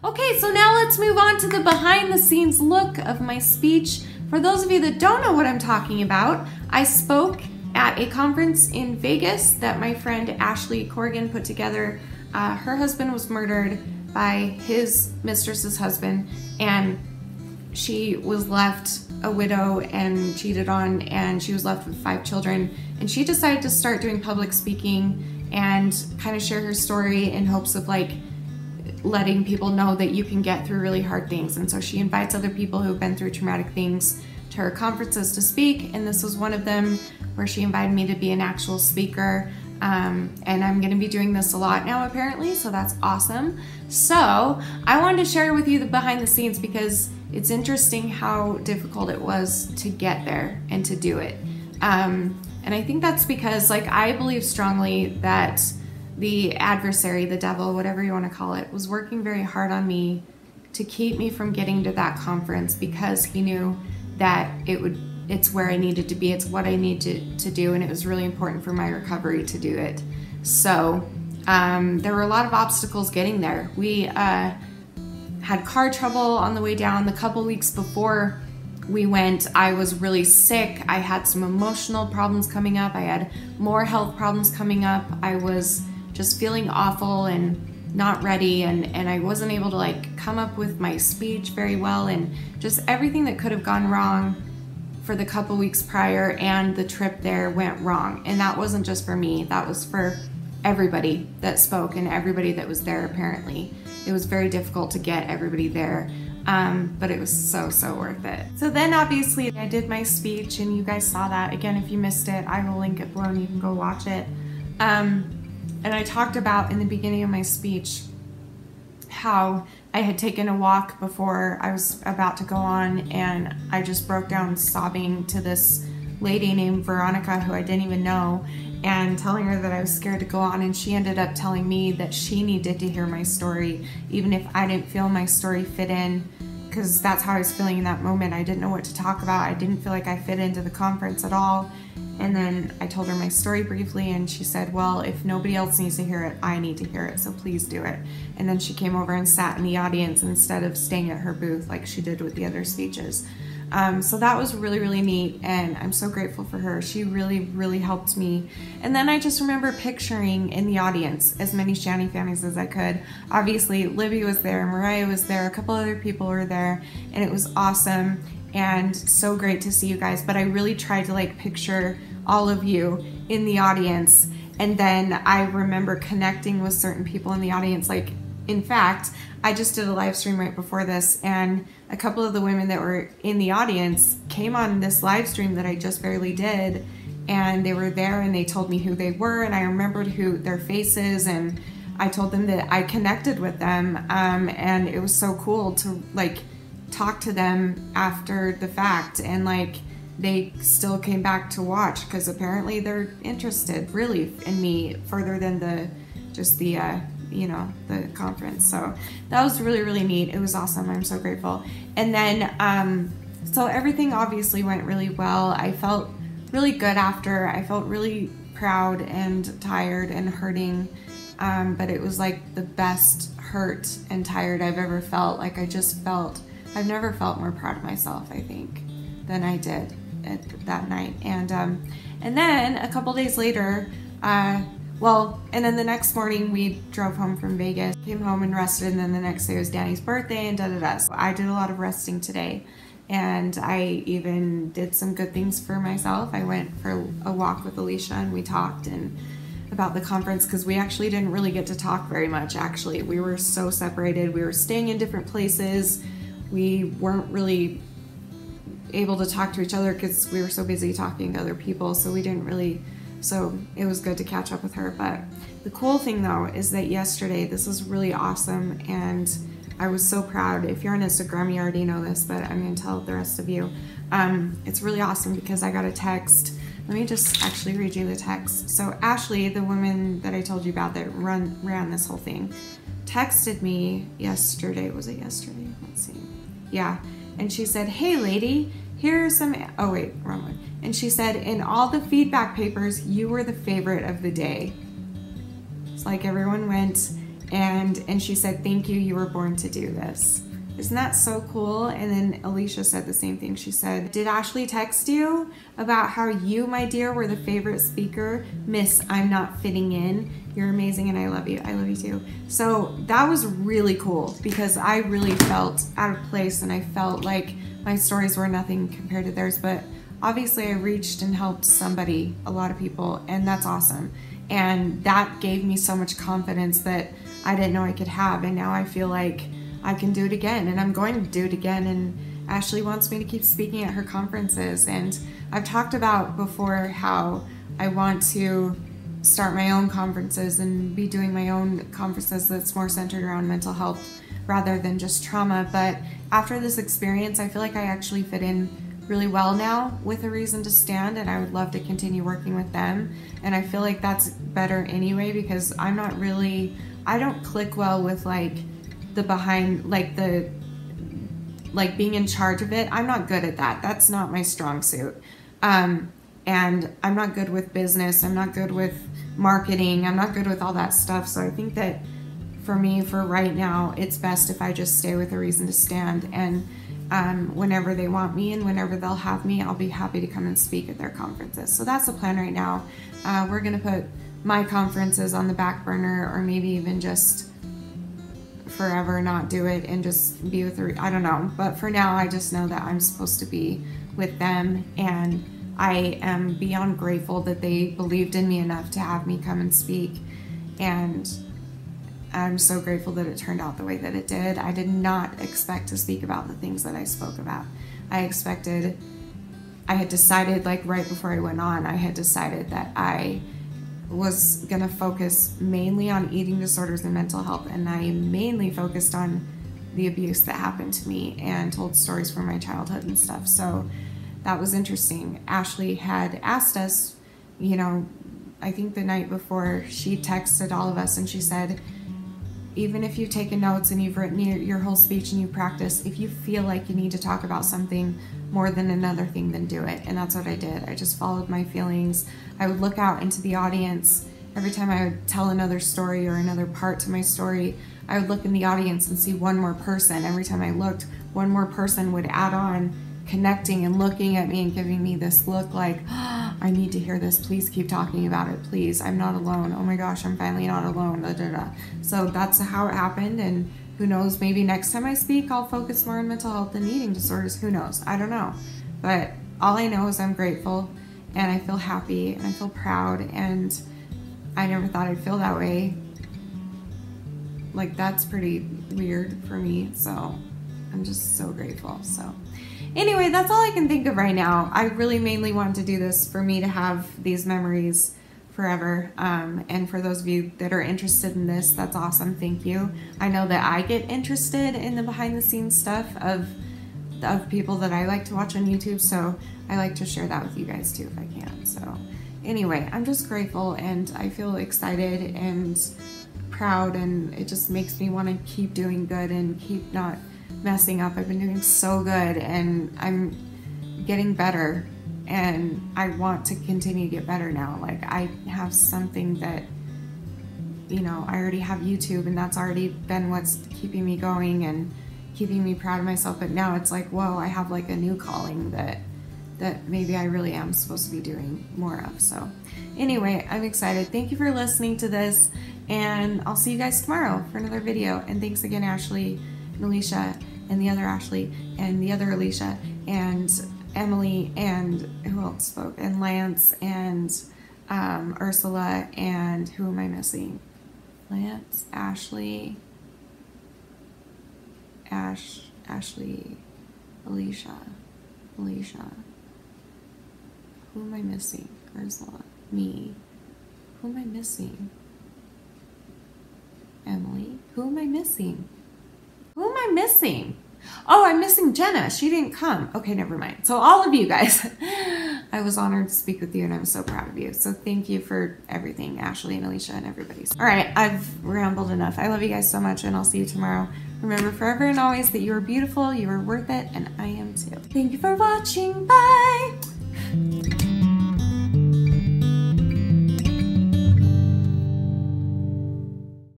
Okay, so now let's move on to the behind the scenes look of my speech. For those of you that don't know what I'm talking about, I spoke at a conference in Vegas that my friend Ashley Corrigan put together. Her husband was murdered by his mistress's husband, and she was left a widow and cheated on, and she was left with 5 children. And she decided to start doing public speaking and kind of share her story in hopes of like letting people know that you can get through really hard things. And so she invites other people who've been through traumatic things to her conferences to speak, and this was one of them where she invited me to be an actual speaker. And I'm going to be doing this a lot now apparently, so that's awesome. So I wanted to share with you the behind the scenes because it's interesting how difficult it was to get there and to do it. And I think that's because, like, I believe strongly that the adversary, the devil, whatever you want to call it, was working very hard on me to keep me from getting to that conference because he knew that it's where I needed to be, it's what I needed to do, and it was really important for my recovery to do it. So there were a lot of obstacles getting there. We had car trouble on the way down. The couple weeks before we went, I was really sick. I had some emotional problems coming up. I had more health problems coming up. I was just feeling awful and not ready, and I wasn't able to like come up with my speech very well, and just everything that could have gone wrong for the couple weeks prior and the trip there went wrong. And that wasn't just for me, that was for everybody that spoke and everybody that was there. Apparently it was very difficult to get everybody there, but it was so worth it. So then obviously I did my speech, and you guys saw that. Again, if you missed it, I will link it below and you can go watch it. And I talked about in the beginning of my speech how I had taken a walk before I was about to go on, and I just broke down sobbing to this lady named Veronica who I didn't even know, and telling her that I was scared to go on, and she ended up telling me that she needed to hear my story even if I didn't feel my story fit in, because that's how I was feeling in that moment. I didn't know what to talk about. I didn't feel like I fit into the conference at all. And then I told her my story briefly, and she said, well, if nobody else needs to hear it, I need to hear it, so please do it. And then she came over and sat in the audience instead of staying at her booth like she did with the other speeches. So that was really neat, and I'm so grateful for her. She really helped me. And then I just remember picturing in the audience as many Shanny families as I could. Obviously Libby was there, Mariah was there, a couple other people were there, and it was awesome and so great to see you guys. But I really tried to like picture all of you in the audience, and then I remember connecting with certain people in the audience. Like, in fact, I just did a live stream right before this, and a couple of the women that were in the audience came on this live stream that I just barely did, and they were there and they told me who they were, and I remembered their faces, and I told them that I connected with them, and it was so cool to like talk to them after the fact, and like they still came back to watch because apparently they're interested really in me further than the you know, the conference. So that was really neat. It was awesome. I'm so grateful. And then so everything obviously went really well. I felt really good after. I felt really proud and tired and hurting, but it was like the best hurt and tired I've ever felt. Like I've never felt more proud of myself, I think, than I did that night. And then a couple days later, and then the next morning we drove home from Vegas, came home and rested, and then the next day was Danny's birthday and So I did a lot of resting today, and I even did some good things for myself. I went for a walk with Alicia, and we talked about the conference, because we actually didn't really get to talk very much. Actually, we were so separated. We were staying in different places. We weren't really able to talk to each other because we were so busy talking to other people, so we didn't really, so it was good to catch up with her. But the cool thing though is that yesterday, this was really awesome, and I was so proud. If you're on Instagram, you already know this, but I'm gonna tell the rest of you. It's really awesome because I got a text. Let me just actually read you the text. So Ashley, the woman that I told you about that ran this whole thing, texted me yesterday. Was it yesterday? Let's see. Yeah. And she said, hey lady, here's some, oh wait, wrong one. And she said, in all the feedback papers, you were the favorite of the day. It's like everyone went And she said, thank you, you were born to do this. Isn't that so cool? And then Alicia said the same thing. She said, did Ashley text you about how you, my dear, were the favorite speaker? Miss, I'm not fitting in. You're amazing and I love you. I love you too. So that was really cool because I really felt out of place and I felt like my stories were nothing compared to theirs. But obviously I reached and helped somebody, a lot of people, and that's awesome. And that gave me so much confidence that I didn't know I could have. And now I feel like I can do it again, and I'm going to do it again. And Ashley wants me to keep speaking at her conferences. And I've talked about before how I want to start my own conferences and be doing my own conferences that's more centered around mental health rather than just trauma. But after this experience, I feel like I actually fit in really well now with A Reason to Stand, and I would love to continue working with them. And I feel like that's better anyway because I'm not really, I don't click well with like the behind, like being in charge of it. I'm not good at that. That's not my strong suit. And I'm not good with business. I'm not good with marketing. I'm not good with all that stuff. So I think that for me, for right now, it's best if I just stay with A Reason to Stand. And whenever they want me and whenever they'll have me, I'll be happy to come and speak at their conferences. So that's the plan right now. We're going to put my conferences on the back burner, or maybe even just forever not do it and just be with I don't know. But for now, I just know that I'm supposed to be with them, and I am beyond grateful that they believed in me enough to have me come and speak. And I'm so grateful that it turned out the way that it did. I did not expect to speak about the things that I spoke about. I had decided, like right before I went on, I had decided that I was gonna focus mainly on eating disorders and mental health, and I mainly focused on the abuse that happened to me and told stories from my childhood and stuff. So that was interesting. Ashley had asked us, you know, I think the night before, she texted all of us and she said, even if you've taken notes and you've written your whole speech and you practice, if you feel like you need to talk about something more than another thing, then do it. And that's what I did. I just followed my feelings. I would look out into the audience. Every time I would tell another story or another part to my story, I would look in the audience and see one more person. Every time I looked, one more person would add on, connecting and looking at me and giving me this look like, oh, I need to hear this. Please keep talking about it. Please, I'm not alone. Oh my gosh, I'm finally not alone. Da, da, da. So that's how it happened. And who knows, maybe next time I speak, I'll focus more on mental health and eating disorders. Who knows? I don't know. But all I know is I'm grateful and I feel happy and I feel proud, and I never thought I'd feel that way. Like, that's pretty weird for me. So I'm just so grateful. So anyway, that's all I can think of right now. I really mainly wanted to do this for me to have these memories forever. And for those of you that are interested in this, that's awesome. Thank you. I know that I get interested in the behind the scenes stuff of people that I like to watch on YouTube. So I like to share that with you guys too if I can. So anyway, I'm just grateful and I feel excited and proud, and it just makes me want to keep doing good and keep not messing up. I've been doing so good and I'm getting better, and I want to continue to get better now. Like, I have something that, you know, I already have YouTube, and that's already been what's keeping me going and keeping me proud of myself. But now it's like, whoa, I have like a new calling that maybe I really am supposed to be doing more of. So anyway, I'm excited. Thank you for listening to this, and I'll see you guys tomorrow for another video. And thanks again, Ashley and Alicia, and the other Ashley, and the other Alicia, and Emily, and who else spoke? And Lance, and Ursula, and who am I missing? Lance, Ashley, Ashley, Alicia. Who am I missing? Ursula, me. Who am I missing? Emily. Who am I missing? Who am I missing? Oh, I'm missing Jenna. She didn't come. Okay, never mind. So all of you guys, I was honored to speak with you, and I'm so proud of you. So thank you for everything, Ashley and Alicia and everybody. All right, I've rambled enough. I love you guys so much, and I'll see you tomorrow. Remember forever and always that you are beautiful, you are worth it, and I am too. Thank you for watching. Bye.